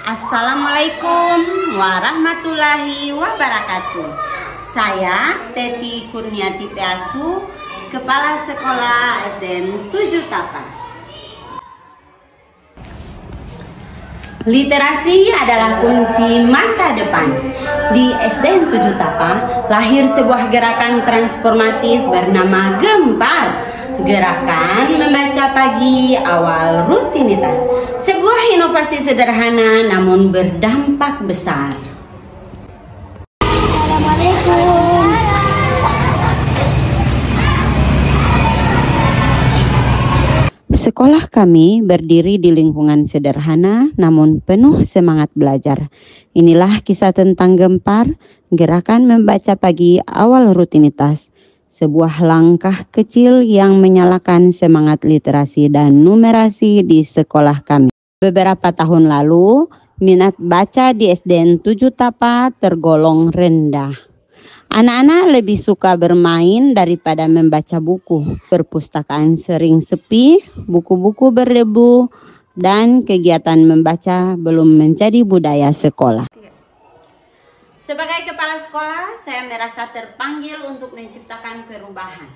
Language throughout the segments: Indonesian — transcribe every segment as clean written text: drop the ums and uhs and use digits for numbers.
Assalamualaikum warahmatullahi wabarakatuh. Saya Teti Kurniati Piasu, Kepala Sekolah SDN 7 Tapa. Literasi adalah kunci masa depan. Di SDN 7 Tapa lahir sebuah gerakan transformatif bernama Gempar. Gerakan membaca pagi awal rutinitas. Sebuah inovasi sederhana namun berdampak besar. Assalamualaikum. Sekolah kami berdiri di lingkungan sederhana namun penuh semangat belajar. Inilah kisah tentang Gempar, gerakan membaca pagi awal rutinitas. Sebuah langkah kecil yang menyalakan semangat literasi dan numerasi di sekolah kami. Beberapa tahun lalu, minat baca di SDN 7 Tapa tergolong rendah. Anak-anak lebih suka bermain daripada membaca buku. Perpustakaan sering sepi, buku-buku berdebu, dan kegiatan membaca belum menjadi budaya sekolah. Sebagai kepala sekolah, saya merasa terpanggil untuk menciptakan perubahan.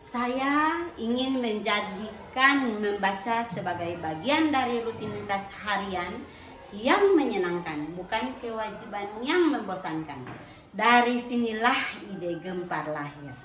Saya ingin menjadikan membaca sebagai bagian dari rutinitas harian yang menyenangkan, bukan kewajiban yang membosankan. Dari sinilah ide Gempar lahir.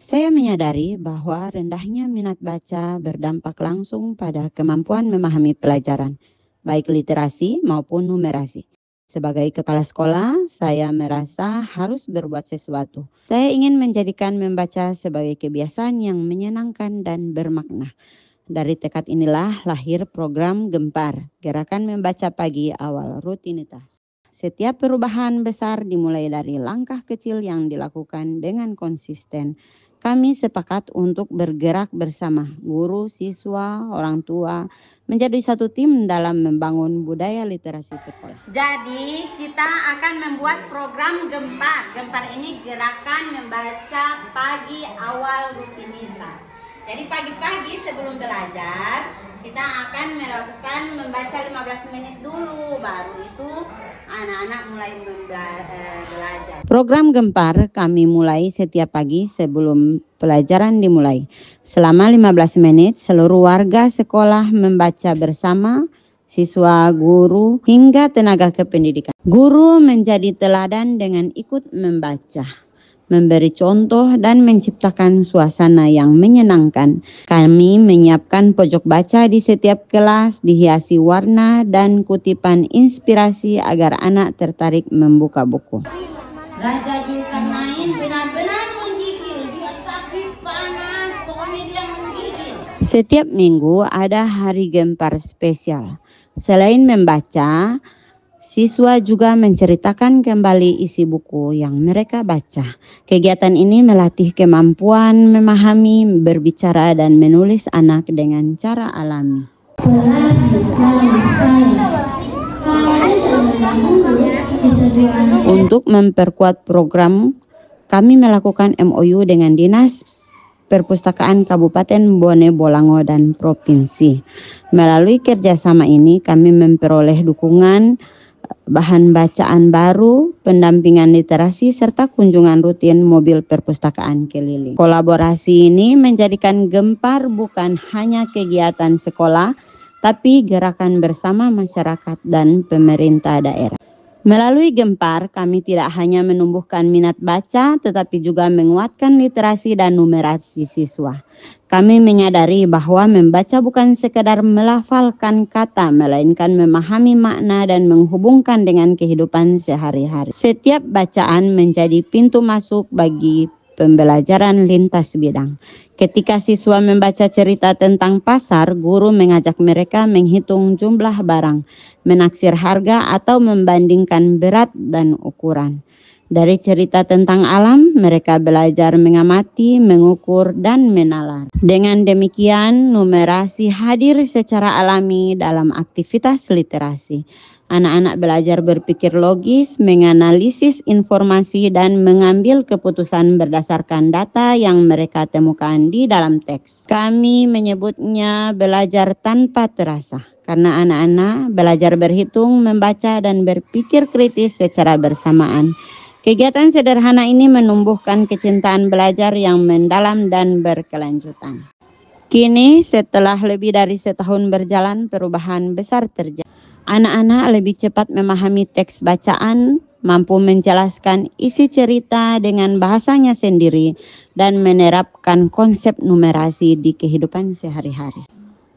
Saya menyadari bahwa rendahnya minat baca berdampak langsung pada kemampuan memahami pelajaran, baik literasi maupun numerasi. Sebagai kepala sekolah, saya merasa harus berbuat sesuatu. Saya ingin menjadikan membaca sebagai kebiasaan yang menyenangkan dan bermakna. Dari tekad inilah lahir program Gempar, gerakan membaca pagi awal rutinitas. Setiap perubahan besar dimulai dari langkah kecil yang dilakukan dengan konsisten. Kami sepakat untuk bergerak bersama guru, siswa, orang tua, menjadi satu tim dalam membangun budaya literasi sekolah. Jadi kita akan membuat program Gempar. Gempar ini gerakan membaca pagi awal rutinitas. Jadi pagi-pagi sebelum belajar kita akan melakukan membaca 15 menit dulu, baru itu anak-anak mulai belajar. Program Gempar kami mulai setiap pagi sebelum pelajaran dimulai. Selama 15 menit seluruh warga sekolah membaca bersama, siswa, guru, hingga tenaga kependidikan. Guru menjadi teladan dengan ikut membaca, memberi contoh dan menciptakan suasana yang menyenangkan. Kami menyiapkan pojok baca di setiap kelas, dihiasi warna dan kutipan inspirasi agar anak tertarik membuka buku. Raja Zulkarnain benar-benar menggigil, dia sakit panas, pokoknya dia menggigil. Setiap minggu ada hari Gempar spesial. Selain membaca, siswa juga menceritakan kembali isi buku yang mereka baca. Kegiatan ini melatih kemampuan memahami, berbicara, dan menulis anak dengan cara alami. Untuk memperkuat program, kami melakukan MOU dengan Dinas Perpustakaan Kabupaten Bone Bolango dan Provinsi. Melalui kerjasama ini, kami memperoleh dukungan bahan bacaan baru, pendampingan literasi, serta kunjungan rutin mobil perpustakaan keliling. Kolaborasi ini menjadikan Gempar bukan hanya kegiatan sekolah, tapi gerakan bersama masyarakat dan pemerintah daerah. Melalui Gempar, kami tidak hanya menumbuhkan minat baca, tetapi juga menguatkan literasi dan numerasi siswa. Kami menyadari bahwa membaca bukan sekedar melafalkan kata, melainkan memahami makna dan menghubungkan dengan kehidupan sehari-hari. Setiap bacaan menjadi pintu masuk bagi pembelajaran lintas bidang. Ketika siswa membaca cerita tentang pasar, guru mengajak mereka menghitung jumlah barang, menaksir harga atau membandingkan berat dan ukuran. Dari cerita tentang alam, mereka belajar mengamati, mengukur, dan menalar. Dengan demikian, numerasi hadir secara alami dalam aktivitas literasi. Anak-anak belajar berpikir logis, menganalisis informasi, dan mengambil keputusan berdasarkan data yang mereka temukan di dalam teks. Kami menyebutnya belajar tanpa terasa. karena anak-anak belajar berhitung, membaca, dan berpikir kritis secara bersamaan. Kegiatan sederhana ini menumbuhkan kecintaan belajar yang mendalam dan berkelanjutan. Kini setelah lebih dari setahun berjalan, perubahan besar terjadi. Anak-anak lebih cepat memahami teks bacaan, mampu menjelaskan isi cerita dengan bahasanya sendiri, dan menerapkan konsep numerasi di kehidupan sehari-hari.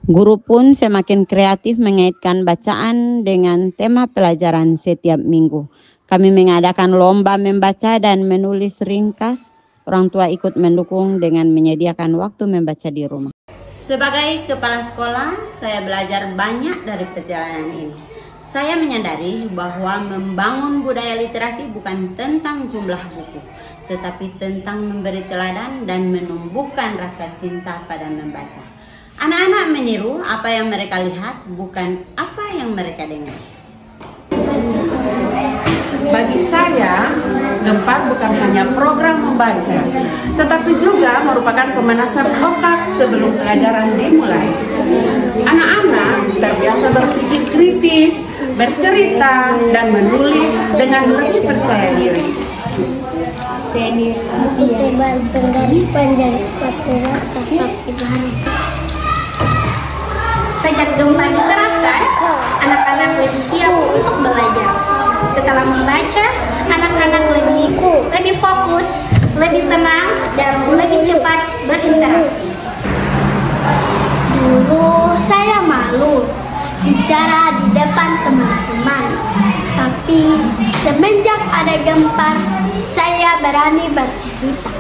Guru pun semakin kreatif mengaitkan bacaan dengan tema pelajaran setiap minggu. Kami mengadakan lomba membaca dan menulis ringkas. Orang tua ikut mendukung dengan menyediakan waktu membaca di rumah. Sebagai kepala sekolah, saya belajar banyak dari perjalanan ini. Saya menyadari bahwa membangun budaya literasi bukan tentang jumlah buku, tetapi tentang memberi teladan dan menumbuhkan rasa cinta pada membaca. Anak-anak meniru apa yang mereka lihat, bukan apa yang mereka dengar. Bagi saya, Gempar bukan hanya program membaca, tetapi juga merupakan pemanasan otak sebelum pelajaran dimulai. Anak-anak terbiasa berpikir kritis, bercerita, dan menulis dengan lebih percaya diri. Tebal penggaris panjang, jelas tatap ibarat. Sejak Gempar diterapkan, anak-anak lebih siap untuk belajar. Setelah membaca, anak-anak lebih fokus, lebih tenang, dan lebih cepat berinteraksi. Dulu saya malu bicara di depan teman-teman, tapi semenjak ada Gempar, saya berani bercerita.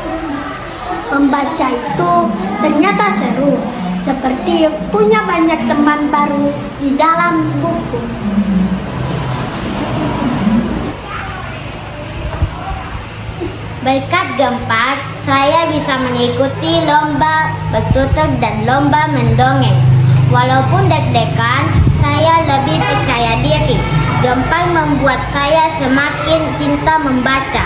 Membaca itu ternyata seru, seperti punya banyak teman baru di dalam buku. Berkat Gempar, saya bisa mengikuti lomba bertutur dan lomba mendongeng. Walaupun deg-degan, saya lebih percaya diri. Gempar membuat saya semakin cinta membaca.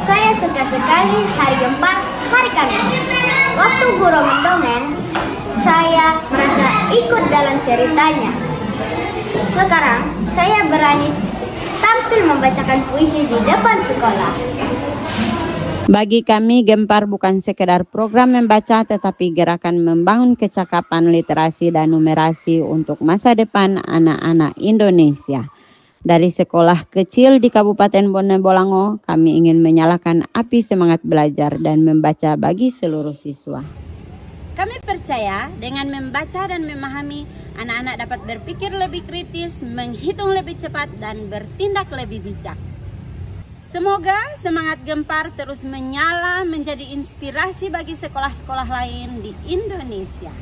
Saya suka sekali hari Gempar, hari Kamis. Waktu guru mendongeng, saya merasa ikut dalam ceritanya. Sekarang, saya berani tampil membacakan puisi di depan sekolah. Bagi kami, Gempar bukan sekedar program membaca, tetapi gerakan membangun kecakapan literasi dan numerasi untuk masa depan anak-anak Indonesia. Dari sekolah kecil di Kabupaten Bone Bolango, kami ingin menyalakan api semangat belajar dan membaca bagi seluruh siswa. Kami percaya dengan membaca dan memahami, anak-anak dapat berpikir lebih kritis, menghitung lebih cepat, dan bertindak lebih bijak. Semoga semangat Gempar terus menyala menjadi inspirasi bagi sekolah-sekolah lain di Indonesia.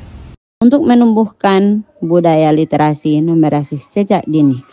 Untuk menumbuhkan budaya literasi numerasi sejak dini.